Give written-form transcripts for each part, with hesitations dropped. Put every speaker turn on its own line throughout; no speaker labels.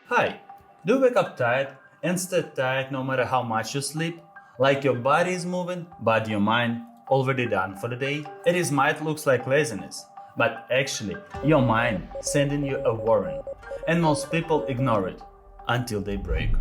Hi, do you wake up tired and stay tired no matter how much you sleep? Like your body is moving, but your mind already done for the day? It is might looks like laziness, but actually your mind sending you a warning. And most people ignore it until they break.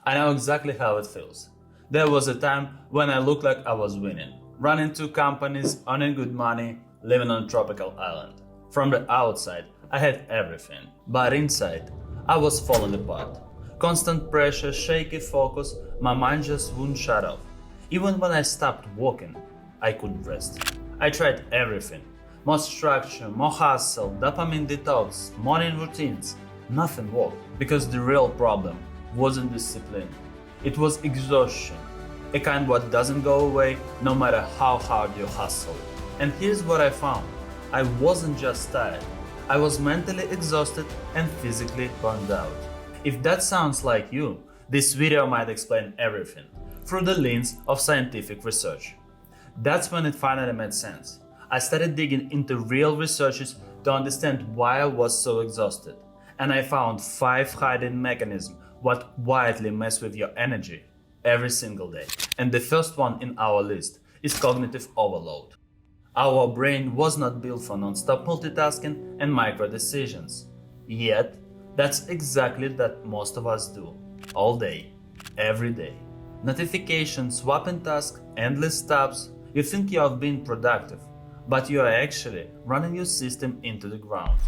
I know exactly how it feels. There was a time when I looked like I was winning, running two companies, earning good money, living on a tropical island. From the outside, I had everything, but inside, I was falling apart. Constant pressure, shaky focus, my mind just wouldn't shut off. Even when I stopped walking, I couldn't rest. I tried everything. More structure, more hustle, dopamine detox, morning routines. Nothing worked because the real problem wasn't discipline. It was exhaustion. A kind what doesn't go away no matter how hard you hustle. And here's what I found. I wasn't just tired. I was mentally exhausted and physically burned out. If that sounds like you, this video might explain everything through the lens of scientific research. That's when it finally made sense. I started digging into real researches to understand why I was so exhausted. And I found 5 hidden mechanisms what quietly mess with your energy every single day. And the first one in our list is cognitive overload. Our brain was not built for non-stop multitasking and micro decisions. Yet, that's exactly that most of us do. All day, every day. Notifications, swapping tasks, endless tabs. You think you have been productive, but you are actually running your system into the ground.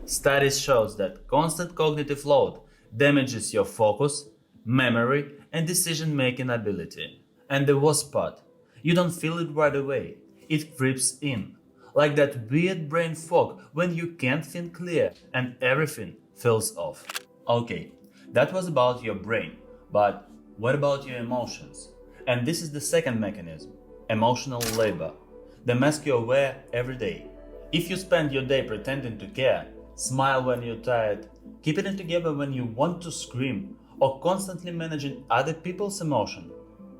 Studies shows that constant cognitive load damages your focus, memory, and decision-making ability. And the worst part, you don't feel it right away. It creeps in, like that weird brain fog when you can't think clear and everything feels off. Okay, that was about your brain, but what about your emotions? And this is the second mechanism, emotional labor. The mask you wear every day. If you spend your day pretending to care, smile when you're tired, keeping it together when you want to scream, or constantly managing other people's emotion,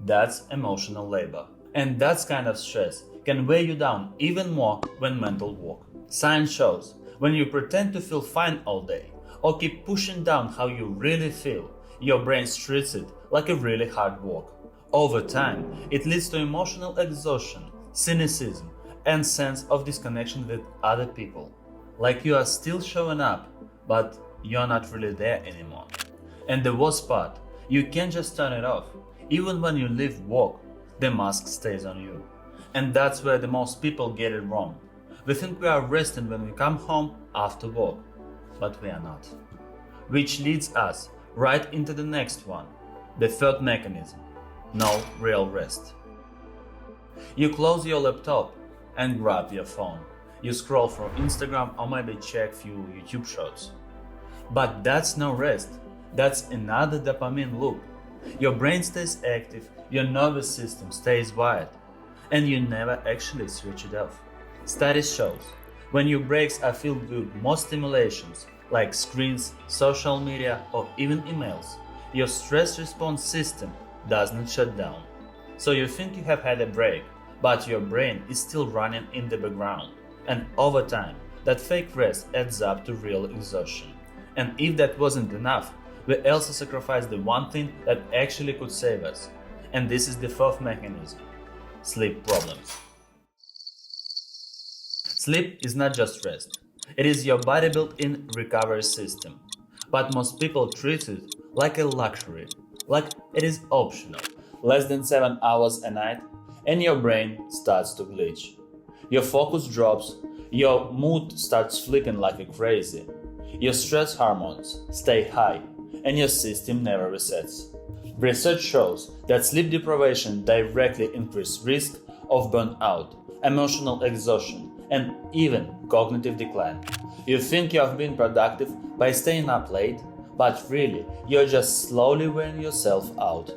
that's emotional labor. And that kind of stress can weigh you down even more when mental work. Science shows when you pretend to feel fine all day or keep pushing down how you really feel, your brain treats it like a really hard work. Over time, it leads to emotional exhaustion, cynicism, and sense of disconnection with other people. Like you are still showing up, but you're not really there anymore. And the worst part, you can't just turn it off. Even when you leave work, the mask stays on you. And that's where the most people get it wrong. We think we are resting when we come home after work, but we are not. Which leads us right into the next one, the third mechanism, no real rest. You close your laptop and grab your phone. You scroll through Instagram or maybe check few YouTube shorts. But that's no rest. That's another dopamine loop. Your brain stays active, your nervous system stays wired, and you never actually switch it off. Studies shows when your breaks are filled with more stimulations like screens, social media, or even emails, your stress response system does not shut down. So you think you have had a break, but your brain is still running in the background. And over time, that fake rest adds up to real exhaustion. And if that wasn't enough, we also sacrifice the one thing that actually could save us. And this is the fourth mechanism, sleep problems. Sleep is not just rest. It is your body built-in recovery system. But most people treat it like a luxury, like it is optional. Less than 7 hours a night, and your brain starts to glitch. Your focus drops, your mood starts flipping like a crazy. Your stress hormones stay high, and your system never resets. Research shows that sleep deprivation directly increases risk of burnout, emotional exhaustion, and even cognitive decline. You think you have been productive by staying up late, but really, you're just slowly wearing yourself out.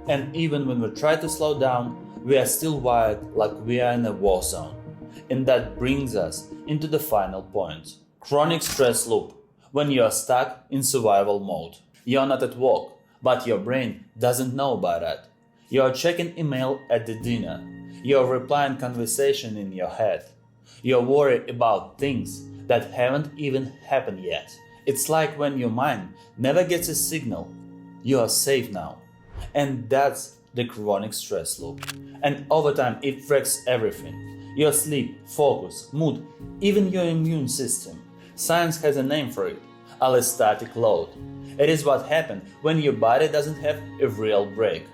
And even when we try to slow down, we are still wired like we are in a war zone. And that brings us into the final point. Chronic stress loop, when you are stuck in survival mode. You're not at work, but your brain doesn't know about that. You're checking email at the dinner. You're replying conversation in your head. You're worried about things that haven't even happened yet. It's like when your mind never gets a signal, you are safe now. And that's the chronic stress loop. And over time, it wrecks everything. Your sleep, focus, mood, even your immune system. Science has a name for it, allostatic load. It is what happens when your body doesn't have a real break,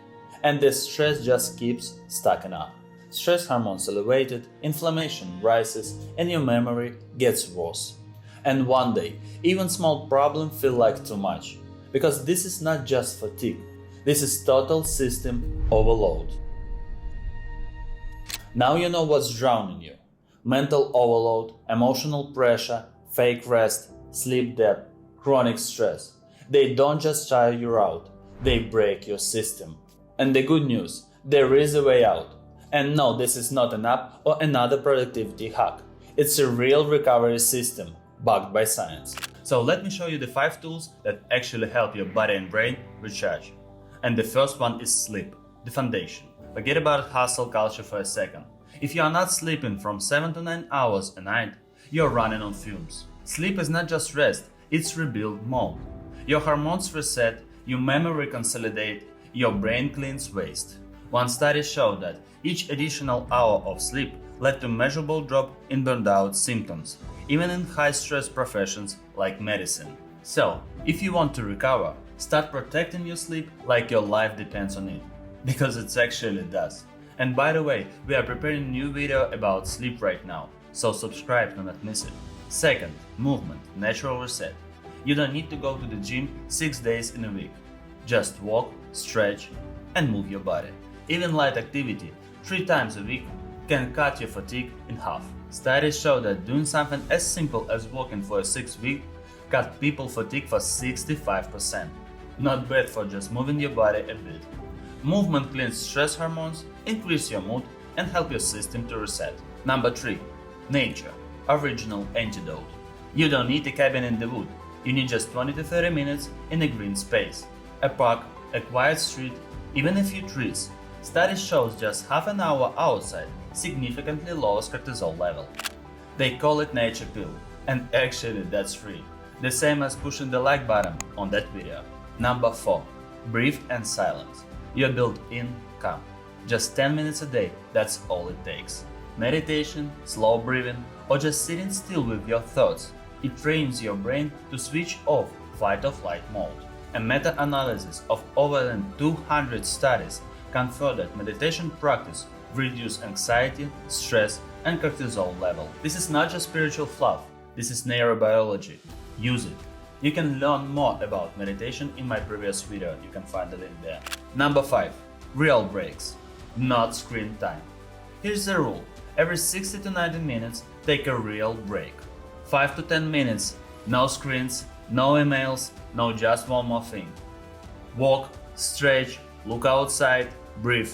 and the stress just keeps stacking up. Stress hormones elevated, inflammation rises, and your memory gets worse. And one day, even small problems feel like too much, because this is not just fatigue, this is total system overload. Now you know what's drowning you. Mental overload, emotional pressure, fake rest, sleep debt, chronic stress. They don't just tire you out, they break your system. And the good news, there is a way out. And no, this is not an app or another productivity hack. It's a real recovery system, backed by science. So let me show you the 5 tools that actually help your body and brain recharge. And the first one is sleep, the foundation. Forget about hustle culture for a second. If you are not sleeping from 7 to 9 hours a night, you're running on fumes. Sleep is not just rest, it's rebuild mode. Your hormones reset, your memory consolidate, your brain cleans waste. One study showed that each additional hour of sleep led to measurable drop in burnout symptoms, even in high-stress professions like medicine. So, if you want to recover, start protecting your sleep like your life depends on it, because it actually does. And by the way, we are preparing a new video about sleep right now, so subscribe to not miss it. Second, movement, natural reset. You don't need to go to the gym 6 days in a week. Just walk, stretch, and move your body. Even light activity 3 times a week can cut your fatigue in half. Studies show that doing something as simple as walking for 6 weeks cut people fatigue for 65%. Not bad for just moving your body a bit. Movement cleans stress hormones, increase your mood, and help your system to reset. Number 3. Nature. Original antidote. You don't need a cabin in the wood. You need just 20 to 30 minutes in a green space, a park, a quiet street, even a few trees. Studies show just half an hour outside significantly lowers cortisol level. They call it nature pill, and actually that's free. The same as pushing the like button on that video. Number 4. Breathe and silence. You're built in calm. Just 10 minutes a day, that's all it takes. Meditation, slow breathing, or just sitting still with your thoughts. It trains your brain to switch off fight or flight mode. A meta-analysis of over than 200 studies confirmed that meditation practice reduces anxiety, stress, and cortisol level. This is not just spiritual fluff, this is neurobiology. Use it. You can learn more about meditation in my previous video, you can find the link there. Number 5. Real breaks, not screen time. Here's the rule. Every 60 to 90 minutes, take a real break. 5 to 10 minutes, no screens, no emails, no just one more thing. Walk, stretch, look outside, breathe.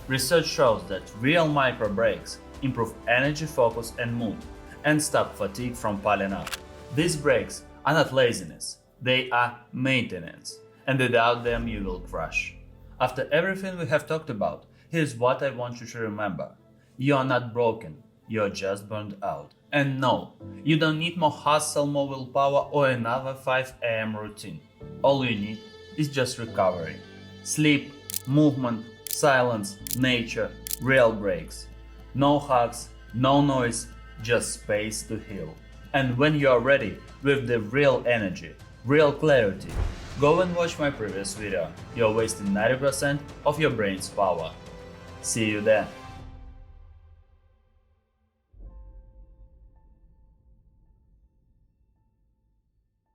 Research shows that real micro breaks improve energy, focus, and mood, and stop fatigue from piling up. These breaks are not laziness, they are maintenance, and without them you will crash. After everything we have talked about, here's what I want you to remember. You are not broken, you are just burned out. And no, you don't need more hustle, more willpower, or another 5 a.m. routine. All you need is just recovery. Sleep, movement, silence, nature, real breaks. No hugs, no noise, just space to heal. And when you are ready with the real energy, real clarity, go and watch my previous video. You're wasting 90% of your brain's power. See you there.